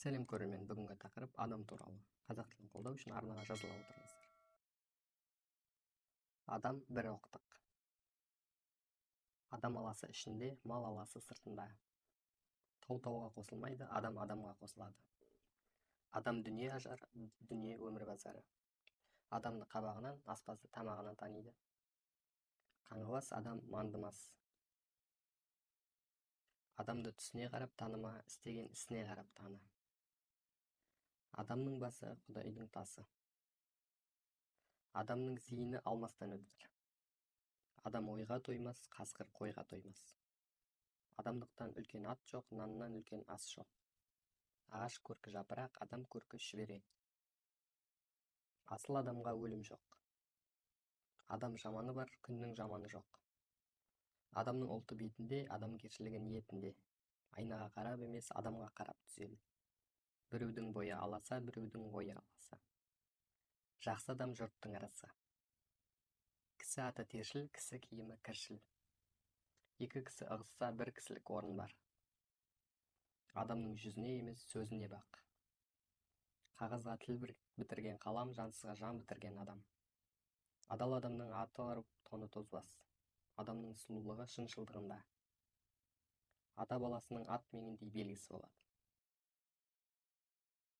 Сәлем көрермен, бүгінгі тақырып адам туралы. Қазақ тілін қолдау үшін арнаға жазыла отырыңыздар. Адам бір оқтық. Адам аласы ішінде, мал аласы сыртында. Тау тауға қосылмайды, адам адамға қосылады. Адам дүние ажар, дүние өмір базары. Адамды қабағынан, аспазды тамағынан таниды. Қаңғыбас адам мандымас. Адамды түсіне қарап таныма, істеген ісіне қарап таны. Адамның басы Құдайдың тасы. Адамның зейіні алмастан өткір. Адам ойға тоймас, қасқыр қойға тоймас. Адамдықтан үлкен ат жоқ, наннан үлкен ас жоқ. Ағаш көркі жапырақ, адам көркі шүберек. Асыл адамға өлім жоқ. Адам жаманы бар, күннің жаманы жоқ. Адамның ұлты бетінде, адамгершілігі ниетінде. Айнаға қарап емес, адамға қарап түзел. Біреудің бойы аласа, біреудің ойы аласа. Жақсы адам жұрттың арасы. Кісі аты тершіл, кісі киімі кіршіл. Екі кісі ығысса, бір кісілік орын бар. Адамның жүзіне емес, сөзіне бақ. Қағазға тіл бітірген қалам, жансызға жан бітірген адам. Адал адамның аты барып, тоны тозбас. Адамның сұлулығы шыншылдығында. Ата баласының ат меңіндей белгісі болады.